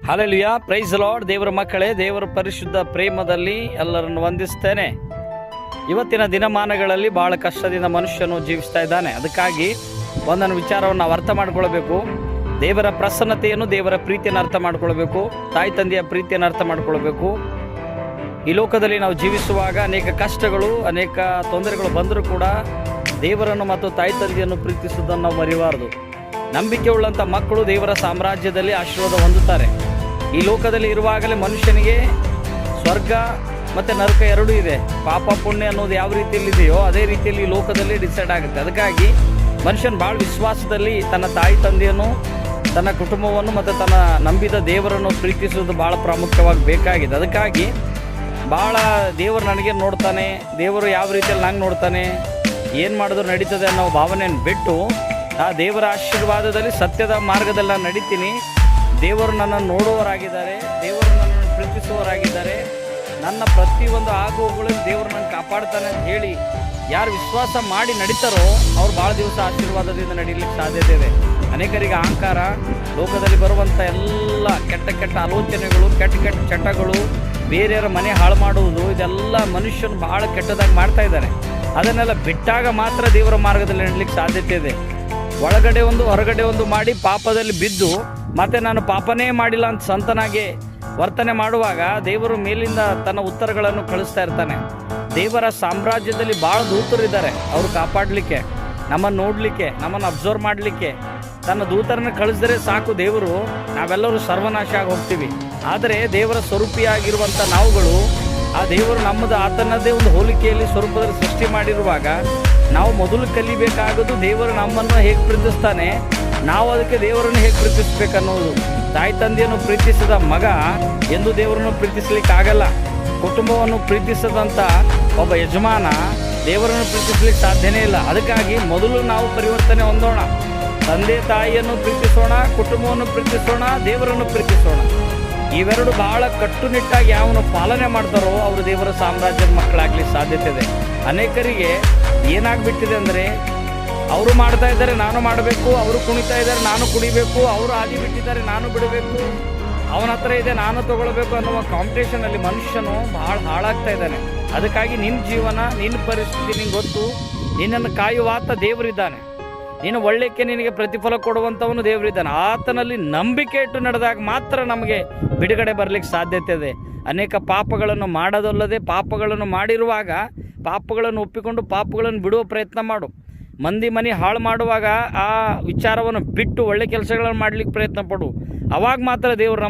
Hallelujah, price lord. ದೇವರ ಮಕ್ಕಳೇ, ದೇವರ ಪರಿಶುದ್ಧ ಪ್ರೇಮದಲ್ಲಿ ಎಲ್ಲರನ್ನು ವಂದಿಸ್ತೇನೆ. ಇವತ್ತಿನ ದಿನಮಾನಗಳಲ್ಲಿ ಬಹಳ ಕಷ್ಟದಿಂದ ಮನುಷ್ಯನು ಜೀವಿಸ್ತಾ ಇದ್ದಾನೆ. ಅದಕ್ಕಾಗಿ ಒಂದೊಂದು ವಿಚಾರವನ್ನು ನಾವು ಅರ್ಥ ಮಾಡ್ಕೊಳ್ಬೇಕು. ದೇವರ ಪ್ರಸನ್ನತೆಯನ್ನು, ದೇವರ ಪ್ರೀತಿಯನ್ನು ಅರ್ಥ ಮಾಡ್ಕೊಳ್ಬೇಕು. ತಾಯಿ ತಂದೆಯ ಪ್ರೀತಿಯನ್ನು ಅರ್ಥ ಮಾಡ್ಕೊಳ್ಬೇಕು. ಈ ಲೋಕದಲ್ಲಿ ನಾವು ಜೀವಿಸುವಾಗ ಅನೇಕ ಕಷ್ಟಗಳು, ಅನೇಕ ತೊಂದರೆಗಳು ಬಂದರೂ ಕೂಡ ದೇವರನ್ನು ಮತ್ತು ತಾಯಿ ತಂದೆಯನ್ನು ಪ್ರೀತಿಸುವುದನ್ನು ನಾವು ಮರೆಯಬಾರದು. ನಂಬಿಕೆ ಉಳ್ಳಂಥ ಮಕ್ಕಳು ದೇವರ ಸಾಮ್ರಾಜ್ಯದಲ್ಲಿ ಆಶೀರ್ವಾದ ಹೊಂದುತ್ತಾರೆ. ಈ ಲೋಕದಲ್ಲಿ ಇರುವಾಗಲೇ ಮನುಷ್ಯನಿಗೆ ಸ್ವರ್ಗ ಮತ್ತು ನರಕ ಎರಡೂ ಇದೆ. ಪಾಪ ಪುಣ್ಯ ಅನ್ನೋದು ಯಾವ ರೀತಿಯಲ್ಲಿ ಇದೆಯೋ ಅದೇ ರೀತಿಯಲ್ಲಿ ಈ ಲೋಕದಲ್ಲಿ ಡಿಸೈಡ್ ಆಗುತ್ತೆ. ಅದಕ್ಕಾಗಿ ಮನುಷ್ಯನ ಭಾಳ ವಿಶ್ವಾಸದಲ್ಲಿ ತನ್ನ ತಾಯಿ ತಂದೆಯನ್ನು, ತನ್ನ ಕುಟುಂಬವನ್ನು ಮತ್ತು ತನ್ನ ನಂಬಿದ ದೇವರನ್ನು ಪ್ರೀತಿಸುವುದು ಭಾಳ ಪ್ರಾಮುಖ್ಯವಾಗಿ ಬೇಕಾಗಿದೆ. ಅದಕ್ಕಾಗಿ ಭಾಳ ದೇವರು ನನಗೆ ನೋಡ್ತಾನೆ, ದೇವರು ಯಾವ ರೀತಿಯಲ್ಲಿ ನಂಗೆ ನೋಡ್ತಾನೆ, ಏನು ಮಾಡಿದ್ರು ನಡೀತದೆ ಅನ್ನೋ ಭಾವನೆಯನ್ನು ಬಿಟ್ಟು ಆ ದೇವರ ಆಶೀರ್ವಾದದಲ್ಲಿ ಸತ್ಯದ ಮಾರ್ಗದಲ್ಲಿ ನಾನು ನಡೀತೀನಿ. ದೇವರು ನನ್ನನ್ನು ನೋಡುವವರಾಗಿದ್ದಾರೆ, ದೇವರು ನನ್ನನ್ನು ಪ್ರೀತಿಸುವವರಾಗಿದ್ದಾರೆ, ನನ್ನ ಪ್ರತಿಯೊಂದು ಆಗುವಗಳಲ್ಲಿ ದೇವರು ನನ್ನ ಕಾಪಾಡ್ತಾನೆ ಅಂತ ಹೇಳಿ ಯಾರು ವಿಶ್ವಾಸ ಮಾಡಿ ನಡೀತಾರೋ ಅವ್ರು ಭಾಳ ದಿವಸ ಆಶೀರ್ವಾದದಿಂದ ನಡೀಲಿಕ್ಕೆ ಸಾಧ್ಯತೆ ಇದೆ. ಅನೇಕರಿಗೆ ಅಹಂಕಾರ, ಲೋಕದಲ್ಲಿ ಬರುವಂಥ ಎಲ್ಲ ಕೆಟ್ಟ ಕೆಟ್ಟ ಆಲೋಚನೆಗಳು, ಕೆಟ್ಟ ಕೆಟ್ಟ ಚಟಗಳು, ಬೇರೆಯವರ ಮನೆ ಹಾಳು ಮಾಡುವುದು, ಇದೆಲ್ಲ ಮನುಷ್ಯನು ಭಾಳ ಕೆಟ್ಟದಾಗಿ ಮಾಡ್ತಾ ಇದ್ದಾರೆ. ಅದನ್ನೆಲ್ಲ ಬಿಟ್ಟಾಗ ಮಾತ್ರ ದೇವರ ಮಾರ್ಗದಲ್ಲಿ ನಡೀಲಿಕ್ಕೆ ಸಾಧ್ಯತೆ ಇದೆ. ಒಳಗಡೆ ಒಂದು ಹೊರಗಡೆ ಒಂದು ಮಾಡಿ ಪಾಪದಲ್ಲಿ ಬಿದ್ದು ಮತ್ತೆ ನಾನು ಪಾಪನೇ ಮಾಡಿಲ್ಲ ಅಂತ ಸಂತನಾಗೆ ವರ್ತನೆ ಮಾಡುವಾಗ ದೇವರು ಮೇಲಿಂದ ತನ್ನ ಉತ್ತರಗಳನ್ನು ಕಳಿಸ್ತಾ ಇರ್ತಾನೆ. ದೇವರ ಸಾಮ್ರಾಜ್ಯದಲ್ಲಿ ಭಾಳ ದೂತರಿದ್ದಾರೆ, ಅವರು ಕಾಪಾಡಲಿಕ್ಕೆ, ನಮ್ಮನ್ನು ನೋಡಲಿಕ್ಕೆ, ನಮ್ಮನ್ನು ಅಬ್ಸರ್ವ್ ಮಾಡಲಿಕ್ಕೆ ತನ್ನ ದೂತರನ್ನು ಕಳಿಸಿದರೆ ಸಾಕು. ದೇವರು ನಾವೆಲ್ಲರೂ ಸರ್ವನಾಶ ಆಗಿ ಹೋಗ್ತೀವಿ. ಆದರೆ ದೇವರ ಸ್ವರೂಪಿಯಾಗಿರುವಂಥ ನಾವುಗಳು, ಆ ದೇವರು ನಮ್ಮದು ಆತನದ್ದೇ ಒಂದು ಹೋಲಿಕೆಯಲ್ಲಿ ಸ್ವರೂಪದಲ್ಲಿ ಸೃಷ್ಟಿ ಮಾಡಿರುವಾಗ ನಾವು ಮೊದಲು ಕಲಿಬೇಕಾಗೋದು ದೇವರು ನಮ್ಮನ್ನು ಹೇಗೆ ಪ್ರೀತಿಸ್ತಾನೆ, ನಾವು ಅದಕ್ಕೆ ದೇವರನ್ನು ಹೇಗೆ ಪ್ರೀತಿಸ್ಬೇಕನ್ನೋದು. ತಾಯಿ ತಂದೆಯನ್ನು ಪ್ರೀತಿಸಿದ ಮಗ ಎಂದು ದೇವರನ್ನು ಪ್ರೀತಿಸ್ಲಿಕ್ಕಾಗಲ್ಲ. ಕುಟುಂಬವನ್ನು ಪ್ರೀತಿಸದಂಥ ಒಬ್ಬ ಯಜಮಾನ ದೇವರನ್ನು ಪ್ರೀತಿಸ್ಲಿಕ್ಕೆ ಸಾಧ್ಯನೇ ಇಲ್ಲ. ಅದಕ್ಕಾಗಿ ಮೊದಲು ನಾವು ಪರಿವರ್ತನೆ ಹೊಂದೋಣ. ತಂದೆ ತಾಯಿಯನ್ನು ಪ್ರೀತಿಸೋಣ, ಕುಟುಂಬವನ್ನು ಪ್ರೀತಿಸೋಣ, ದೇವರನ್ನು ಪ್ರೀತಿಸೋಣ. ಇವೆರಡು ಬಹಳ ಕಟ್ಟುನಿಟ್ಟಾಗಿ ಯಾವನು ಪಾಲನೆ ಮಾಡ್ತಾರೋ ಅವರು ದೇವರ ಸಾಮ್ರಾಜ್ಯದ ಮಕ್ಕಳಾಗ್ಲಿಕ್ಕೆ ಸಾಧ್ಯತೆ ಇದೆ. ಅನೇಕರಿಗೆ ಏನಾಗ್ಬಿಟ್ಟಿದೆ ಅಂದರೆ, ಅವರು ಮಾಡ್ತಾ ಇದ್ದಾರೆ ನಾನು ಮಾಡಬೇಕು, ಅವರು ಕುಣಿತಾ ಇದ್ದಾರೆ ನಾನು ಕುಣಿಬೇಕು, ಅವರು ಹಾದಿ ಬಿಟ್ಟಿದ್ದಾರೆ ನಾನು ಬಿಡಬೇಕು, ಅವನ ಹತ್ರ ಇದೆ ನಾನು ತಗೊಳ್ಬೇಕು ಅನ್ನುವ ಕಾಂಪಿಟೇಷನಲ್ಲಿ ಮನುಷ್ಯನು ಭಾಳ ಹಾಳಾಗ್ತಾ ಇದ್ದಾನೆ. ಅದಕ್ಕಾಗಿ ನಿನ್ನ ಜೀವನ, ನಿನ್ನ ಪರಿಸ್ಥಿತಿ ನಿಂಗೆ ಗೊತ್ತು. ನಿನ್ನನ್ನು ಕಾಯುವಾತ ದೇವರಿದ್ದಾನೆ. ನೀನು ಒಳ್ಳೆಯಕ್ಕೆ ನಿನಗೆ ಪ್ರತಿಫಲ ಕೊಡುವಂಥವನು ದೇವರಿದ್ದಾನೆ. ಆತನಲ್ಲಿ ನಂಬಿಕೆ ಇಟ್ಟು ನಡೆದಾಗ ಮಾತ್ರ ನಮಗೆ ಬಿಡುಗಡೆ ಬರಲಿಕ್ಕೆ ಸಾಧ್ಯತೆ ಇದೆ. ಅನೇಕ ಪಾಪಗಳನ್ನು ಮಾಡೋದಲ್ಲದೆ ಪಾಪಗಳನ್ನು ಮಾಡಿರುವಾಗ ಪಾಪಗಳನ್ನು ಒಪ್ಪಿಕೊಂಡು ಪಾಪಗಳನ್ನು ಬಿಡುವ ಪ್ರಯತ್ನ ಮಾಡು. ಮಂದಿ ಮನೆ ಹಾಳು ಮಾಡುವಾಗ ಆ ವಿಚಾರವನ್ನು ಬಿಟ್ಟು ಒಳ್ಳೆ ಕೆಲಸಗಳನ್ನು ಮಾಡಲಿಕ್ಕೆ ಪ್ರಯತ್ನ ಪಡು. ಅವಾಗ ಮಾತ್ರ ದೇವರು